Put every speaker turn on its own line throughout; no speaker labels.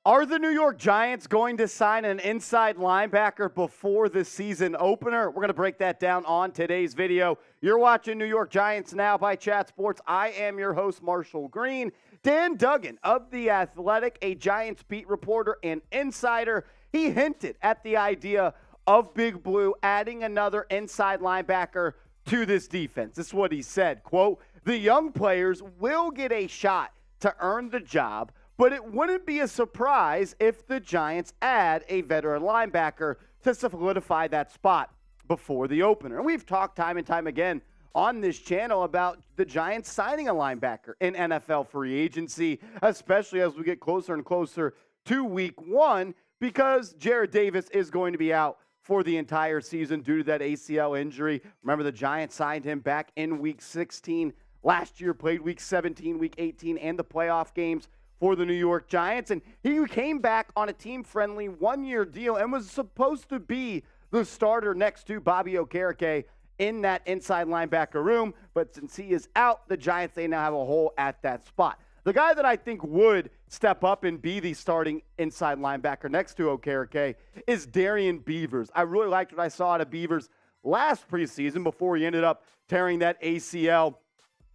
Are the New York Giants going to sign an inside linebacker before the season opener? We're going to break that down on today's video. You're watching New York Giants Now by Chat Sports. I am your host, Marshall Green. Dan Duggan of The Athletic, a Giants beat reporter and insider, he hinted at the idea of Big Blue adding another inside linebacker to this defense. This is what he said, quote, "The young players will get a shot to earn the job, but it wouldn't be a surprise if the Giants add a veteran linebacker to solidify that spot before the opener." And we've talked time and time again on this channel about the Giants signing a linebacker in NFL free agency, especially as we get closer and closer to week one, because Jarrad Davis is going to be out for the entire season due to that ACL injury. Remember, the Giants signed him back in week 16 last year, played week 17, week 18, and the playoff games for the New York Giants, and he came back on a team-friendly one-year deal and was supposed to be the starter next to Bobby Okereke in that inside linebacker room, but since he is out, the Giants, they now have a hole at that spot. The guy that I think would step up and be the starting inside linebacker next to Okereke is Darian Beavers. I really liked what I saw out of Beavers last preseason before he ended up tearing that ACL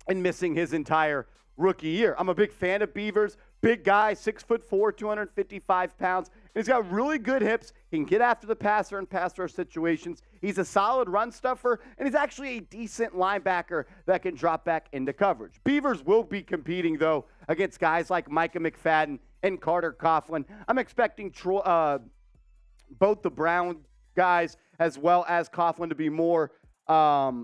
and missing his entire rookie year. I'm a big fan of Beavers. Big guy, 6'4", 255 pounds. And he's got really good hips. He can get after the passer in pass rush situations. He's a solid run stuffer, and he's actually a decent linebacker that can drop back into coverage. Beavers will be competing, though, against guys like Micah McFadden and Carter Coughlin. I'm expecting both the Brown guys as well as Coughlin to be more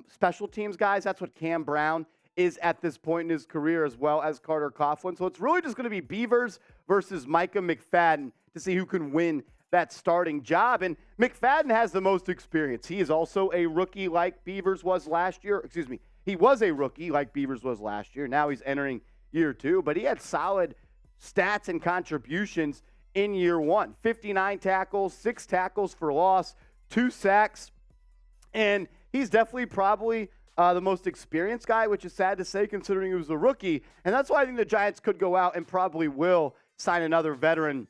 special teams guys. That's what Cam Brown is at this point in his career, as well as Carter Coughlin. So it's really just going to be Beavers versus Micah McFadden to see who can win that starting job. And McFadden has the most experience. He is also a rookie like Beavers was last year. Excuse me. He was a rookie like Beavers was last year. Now he's entering year two, but he had solid stats and contributions in year one. 59 tackles, 6 tackles for loss, 2 sacks, and he's definitely probably the most experienced guy, which is sad to say considering he was a rookie. And that's why I think the Giants could go out and probably will sign another veteran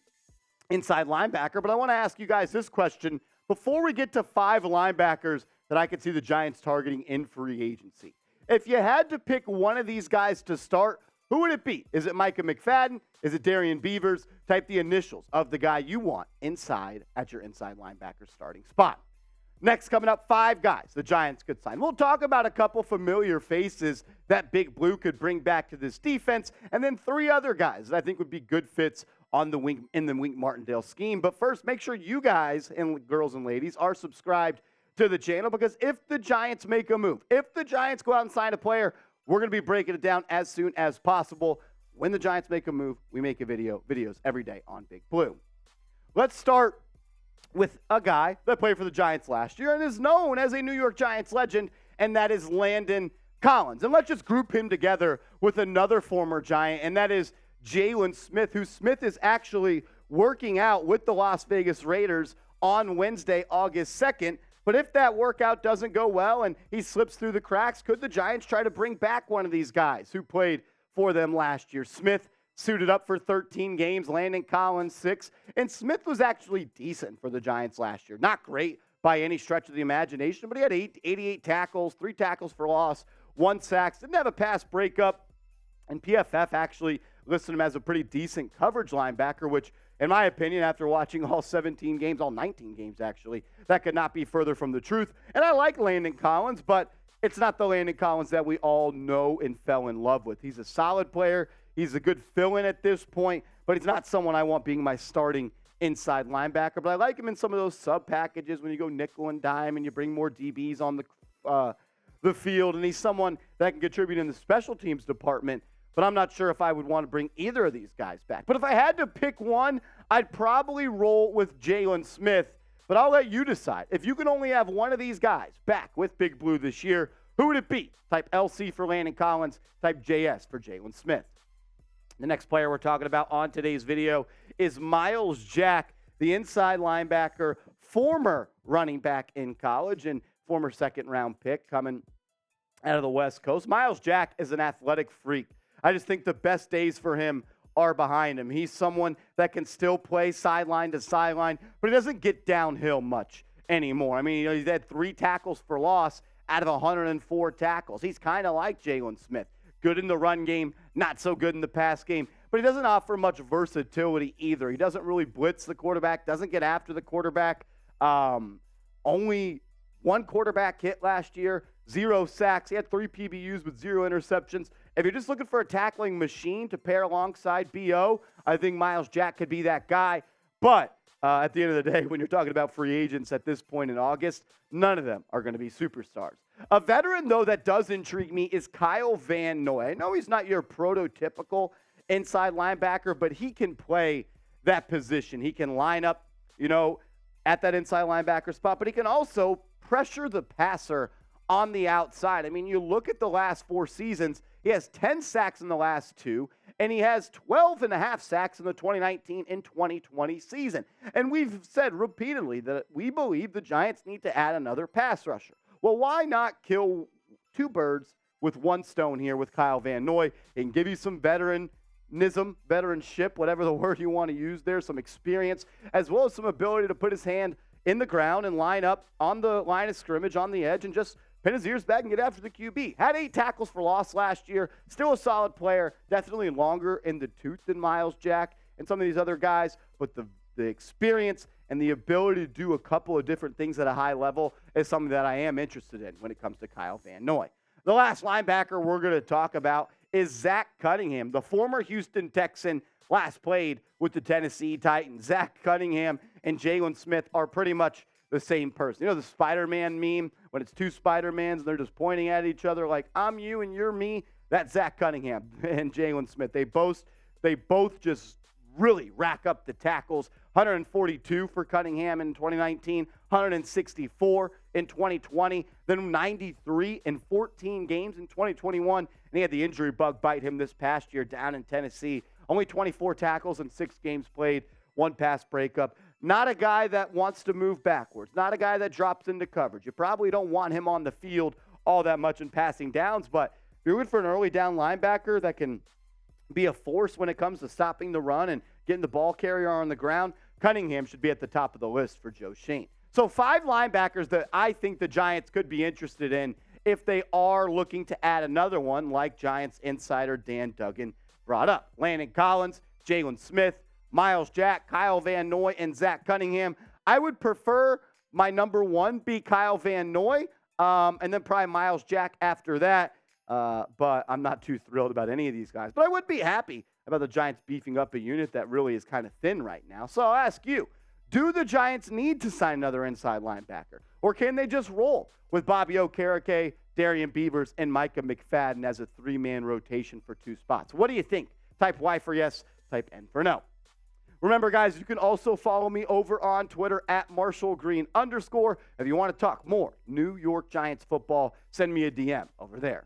inside linebacker. But I want to ask you guys this question before we get to 5 linebackers that I could see the Giants targeting in free agency. If you had to pick one of these guys to start, who would it be? Is it Micah McFadden? Is it Darian Beavers? Type the initials of the guy you want inside at your inside linebacker starting spot. Next, coming up, 5 guys the Giants could sign. We'll talk about a couple familiar faces that Big Blue could bring back to this defense, and then 3 other guys that I think would be good fits on the Wink Martindale scheme. But first, make sure you guys and girls and ladies are subscribed to the channel, because if the Giants make a move, if the Giants go out and sign a player, we're going to be breaking it down as soon as possible. When the Giants make a move, we make videos every day on Big Blue. Let's start with a guy that played for the Giants last year and is known as a New York Giants legend, and that is Landon Collins. And let's just group him together with another former Giant, and that is Jaylon Smith, who Smith is actually working out with the Las Vegas Raiders on Wednesday, August 2nd. But if that workout doesn't go well and he slips through the cracks, could the Giants try to bring back one of these guys who played for them last year? Smith suited up for 13 games, Landon Collins 6, and Smith was actually decent for the Giants last year. Not great by any stretch of the imagination, but he had 88 tackles, 3 tackles for loss, 1 sack, didn't have a pass breakup, and PFF actually listed him as a pretty decent coverage linebacker, which, in my opinion, after watching all 17 games, all 19 games actually, that could not be further from the truth. And I like Landon Collins, but it's not the Landon Collins that we all know and fell in love with. He's a solid player. He's a good fill-in at this point, but he's not someone I want being my starting inside linebacker. But I like him in some of those sub-packages when you go nickel and dime and you bring more DBs on the field, and he's someone that can contribute in the special teams department. But I'm not sure if I would want to bring either of these guys back. But if I had to pick one, I'd probably roll with Jaylon Smith. But I'll let you decide. If you can only have one of these guys back with Big Blue this year, who would it be? Type LC for Landon Collins. Type JS for Jaylon Smith. The next player we're talking about on today's video is Myles Jack, the inside linebacker, former running back in college and former second-round pick coming out of the West Coast. Myles Jack is an athletic freak. I just think the best days for him are behind him. He's someone that can still play sideline to sideline, but he doesn't get downhill much anymore. I mean, he's had 3 tackles for loss out of 104 tackles. He's kind of like Jaylon Smith. Good in the run game, not so good in the pass game, but he doesn't offer much versatility either. He doesn't really blitz the quarterback, doesn't get after the quarterback. Only 1 quarterback hit last year, 0 sacks. He had 3 PBUs with 0 interceptions. If you're just looking for a tackling machine to pair alongside B.O., I think Myles Jack could be that guy. But at the end of the day, when you're talking about free agents at this point in August, none of them are going to be superstars. A veteran, though, that does intrigue me is Kyle Van Noy. I know he's not your prototypical inside linebacker, but he can play that position. He can line up, at that inside linebacker spot, but he can also pressure the passer on the outside. I mean, you look at the last 4 seasons, he has 10 sacks in the last 2, and he has 12.5 sacks in the 2019 and 2020 season. And we've said repeatedly that we believe the Giants need to add another pass rusher. Well, why not kill 2 birds with 1 stone here with Kyle Van Noy and give you some veteranship, whatever the word you want to use there, some experience, as well as some ability to put his hand in the ground and line up on the line of scrimmage on the edge and just pin his ears back and get after the QB. Had 8 tackles for loss last year. Still a solid player. Definitely longer in the tooth than Myles Jack and some of these other guys. But the experience and the ability to do a couple of different things at a high level is something that I am interested in when it comes to Kyle Van Noy. The last linebacker we're going to talk about is Zach Cunningham, the former Houston Texan, last played with the Tennessee Titans. Zach Cunningham and Jaylon Smith are pretty much the same person. You know the Spider-Man meme when it's 2 Spider-Mans and they're just pointing at each other like, I'm you and you're me? That's Zach Cunningham and Jaylon Smith. They both just really rack up the tackles. 142 for Cunningham in 2019, 164 in 2020, then 93 in 14 games in 2021. And he had the injury bug bite him this past year down in Tennessee. Only 24 tackles in 6 games played, 1 pass breakup. Not a guy that wants to move backwards. Not a guy that drops into coverage. You probably don't want him on the field all that much in passing downs, but if you're looking for an early down linebacker that can be a force when it comes to stopping the run and getting the ball carrier on the ground, Cunningham should be at the top of the list for Joe Schoen. So 5 linebackers that I think the Giants could be interested in if they are looking to add another one, like Giants insider Dan Duggan brought up. Landon Collins, Jaylon Smith, Myles Jack, Kyle Van Noy, and Zach Cunningham. I would prefer my number 1 be Kyle Van Noy, and then probably Myles Jack after that. But I'm not too thrilled about any of these guys. But I would be happy about the Giants beefing up a unit that really is kind of thin right now. So I'll ask you, do the Giants need to sign another inside linebacker? Or can they just roll with Bobby Okereke, Darian Beavers, and Micah McFadden as a 3-man rotation for 2 spots? What do you think? Type Y for yes, type N for no. Remember, guys, you can also follow me over on Twitter at @MarshallGreen_. If you want to talk more New York Giants football, send me a DM over there.